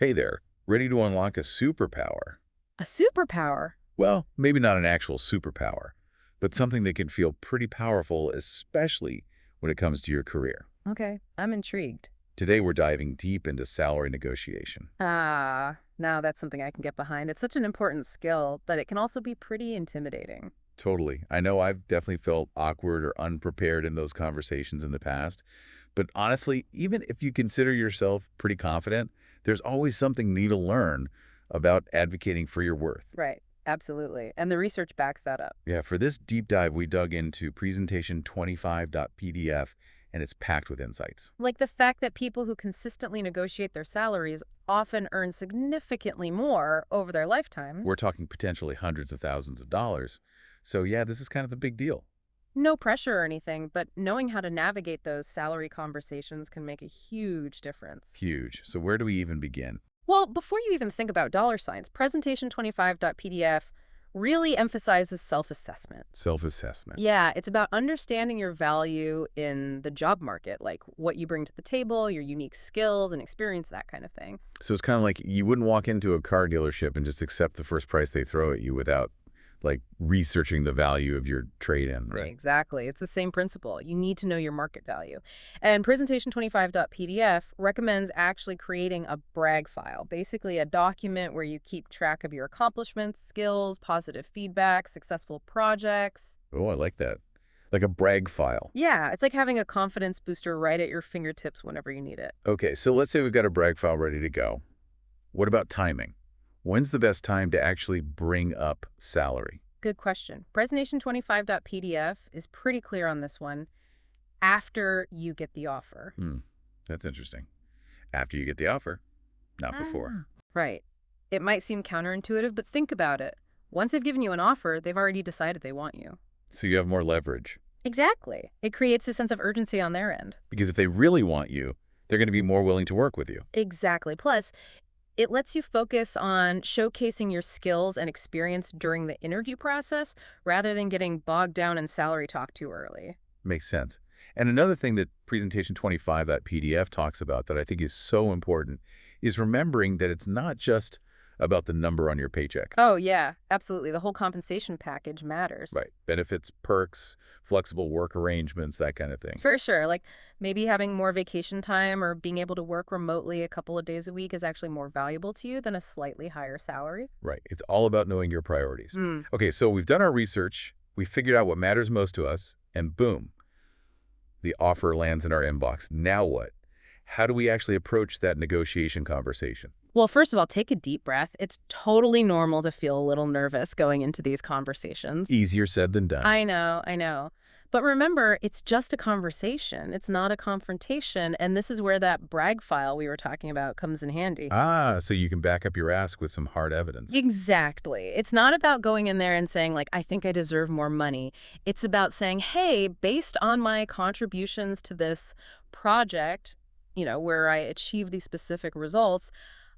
Hey there, ready to unlock a superpower? A superpower? Well, maybe not an actual superpower, but something that can feel pretty powerful, especially when it comes to your career. Okay, I'm intrigued. Today, we're diving deep into salary negotiation. Now that's something I can get behind. It's such an important skill, but it can also be pretty intimidating. Totally. I know I've definitely felt awkward or unprepared in those conversations in the past, but honestly, even if you consider yourself pretty confident, there's always something new to learn about advocating for your worth. Right, absolutely. And the research backs that up. Yeah, for this deep dive, we dug into presentation25.pdf, and it's packed with insights. Like the fact that people who consistently negotiate their salaries often earn significantly more over their lifetimes. We're talking potentially hundreds of thousands of dollars. So yeah, this is kind of a big deal. No pressure or anything, but knowing how to navigate those salary conversations can make a huge difference. Huge. So where do we even begin? Well, before you even think about dollar signs, presentation25.pdf really emphasizes self-assessment. Self-assessment. Yeah, it's about understanding your value in the job market, like what you bring to the table, your unique skills and experience, that kind of thing. So it's kind of like you wouldn't walk into a car dealership and just accept the first price they throw at you without like researching the value of your trade-in, right? Exactly. It's the same principle. You need to know your market value. And presentation25.pdf recommends actually creating a brag file, basically a document where you keep track of your accomplishments, skills, positive feedback, successful projects. Oh, I like that. Like a brag file. Yeah, it's like having a confidence booster right at your fingertips whenever you need it. Okay, so let's say we've got a brag file ready to go. What about timing? When's the best time to actually bring up salary? Good question. Presentation25.pdf is pretty clear on this one. After you get the offer. That's interesting. After you get the offer, not before. Right. It might seem counterintuitive, but think about it. Once they've given you an offer, they've already decided they want you. So you have more leverage. Exactly. It creates a sense of urgency on their end. Because if they really want you, they're going to be more willing to work with you. Exactly. Plus, it lets you focus on showcasing your skills and experience during the interview process rather than getting bogged down in salary talk too early. Makes sense. And another thing that presentation25.pdf talks about that I think is so important is remembering that it's not just about the number on your paycheck. Oh, yeah, absolutely. The whole compensation package matters. Right. Benefits, perks, flexible work arrangements, that kind of thing. For sure. Like maybe having more vacation time or being able to work remotely a couple of days a week is actually more valuable to you than a slightly higher salary. Right. It's all about knowing your priorities. Hmm. Okay, so we've done our research, we figured out what matters most to us, and boom, the offer lands in our inbox. Now what? How do we actually approach that negotiation conversation? Well, first of all, take a deep breath. It's totally normal to feel a little nervous going into these conversations. Easier said than done. I know, I know. But remember, it's just a conversation. It's not a confrontation. And this is where that brag file we were talking about comes in handy. So you can back up your ask with some hard evidence. Exactly. It's not about going in there and saying, like, I think I deserve more money. It's about saying, hey, based on my contributions to this project, where I achieve these specific results,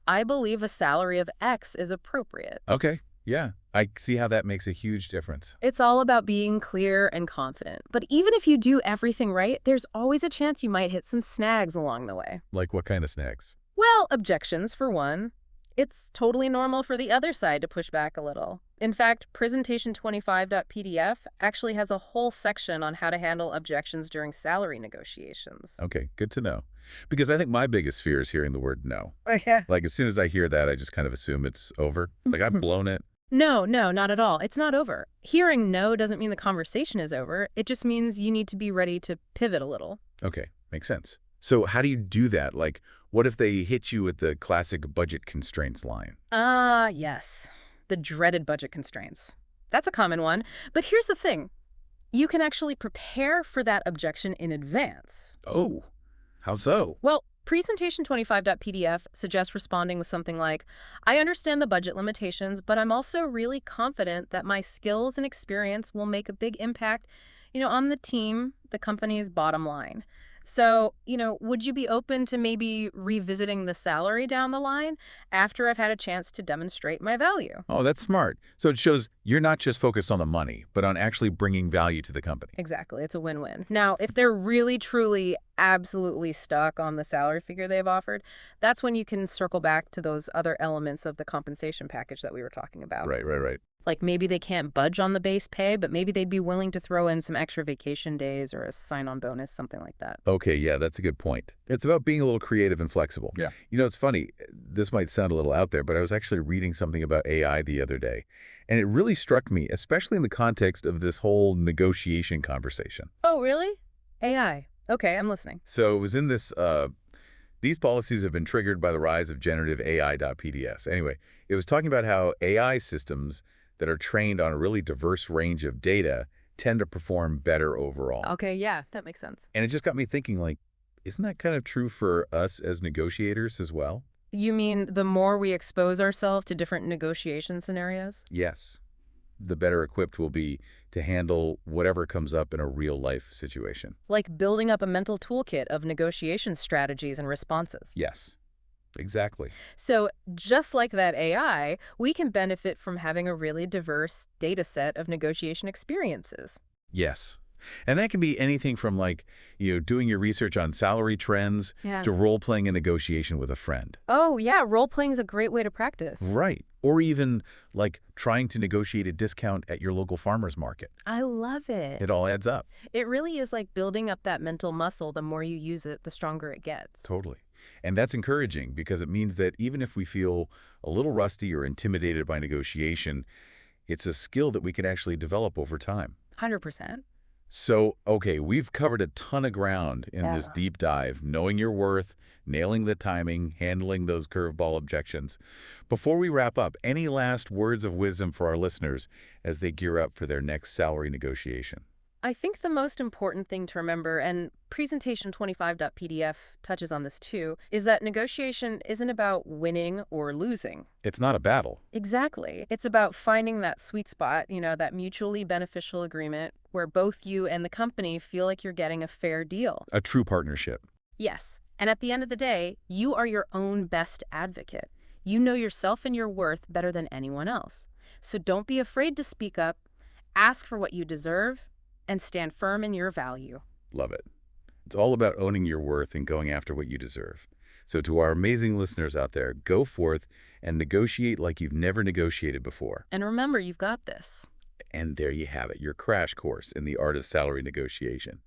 I believe a salary of X is appropriate. Okay, yeah. I see how that makes a huge difference. It's all about being clear and confident. But even if you do everything right, there's always a chance you might hit some snags along the way. Like what kind of snags? Well, objections for one. It's totally normal for the other side to push back a little. In fact, presentation25.pdf actually has a whole section on how to handle objections during salary negotiations. Okay, good to know. Because I think my biggest fear is hearing the word no. Oh, yeah. Like as soon as I hear that, I just kind of assume it's over. Like I've blown it. No, not at all. It's not over. Hearing no doesn't mean the conversation is over. It just means you need to be ready to pivot a little. Okay, makes sense. So how do you do that? Like, what if they hit you with the classic budget constraints line? Yes. The dreaded budget constraints. That's a common one. But here's the thing. You can actually prepare for that objection in advance. Oh, how so? Well, presentation25.pdf suggests responding with something like, I understand the budget limitations, but I'm also really confident that my skills and experience will make a big impact, on the team, the company's bottom line. So, would you be open to maybe revisiting the salary down the line after I've had a chance to demonstrate my value? Oh, that's smart. So it shows you're not just focused on the money, but on actually bringing value to the company. Exactly. It's a win-win. Now, if they're really, truly, absolutely stuck on the salary figure they've offered, that's when you can circle back to those other elements of the compensation package that we were talking about. Right, right, right. Like maybe they can't budge on the base pay, but maybe they'd be willing to throw in some extra vacation days or a sign-on bonus, something like that. Okay, yeah, that's a good point. It's about being a little creative and flexible. Yeah. It's funny. This might sound a little out there, but I was actually reading something about AI the other day, and it really struck me, especially in the context of this whole negotiation conversation. Oh, really? AI. Okay, I'm listening. So it was in this, these policies have been triggered by the rise of generative AI.PDS. Anyway, it was talking about how AI systems that are trained on a really diverse range of data tend to perform better overall. Okay, yeah, that makes sense. And it just got me thinking, like, isn't that kind of true for us as negotiators as well? You mean the more we expose ourselves to different negotiation scenarios? Yes. The better equipped we'll be to handle whatever comes up in a real-life situation. Like building up a mental toolkit of negotiation strategies and responses. Yes, exactly. So just like that AI, we can benefit from having a really diverse data set of negotiation experiences. Yes. And that can be anything from, like, doing your research on salary trends Yeah. to role-playing a negotiation with a friend. Oh, yeah, role-playing is a great way to practice. Right. Or even, like, trying to negotiate a discount at your local farmer's market. I love it. It all adds up. It really is like building up that mental muscle. The more you use it, the stronger it gets. Totally. And that's encouraging because it means that even if we feel a little rusty or intimidated by negotiation, it's a skill that we can actually develop over time. 100%. So, okay, we've covered a ton of ground in this Yeah. deep dive, knowing your worth, nailing the timing, handling those curveball objections. Before we wrap up, any last words of wisdom for our listeners as they gear up for their next salary negotiation? I think the most important thing to remember, and presentation25.pdf touches on this too, is that negotiation isn't about winning or losing. It's not a battle. Exactly. It's about finding that sweet spot, that mutually beneficial agreement where both you and the company feel like you're getting a fair deal. A true partnership. Yes. And at the end of the day, you are your own best advocate. You know yourself and your worth better than anyone else. So don't be afraid to speak up, ask for what you deserve, and stand firm in your value. Love it. It's all about owning your worth and going after what you deserve. So to our amazing listeners out there, go forth and negotiate like you've never negotiated before. And remember, you've got this. And there you have it, your crash course in the art of salary negotiation.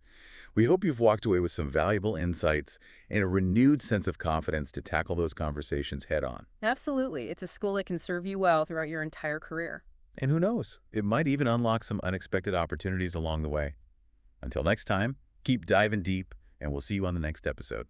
We hope you've walked away with some valuable insights and a renewed sense of confidence to tackle those conversations head on. Absolutely. It's a skill that can serve you well throughout your entire career. And who knows, it might even unlock some unexpected opportunities along the way. Until next time, keep diving deep, and we'll see you on the next episode.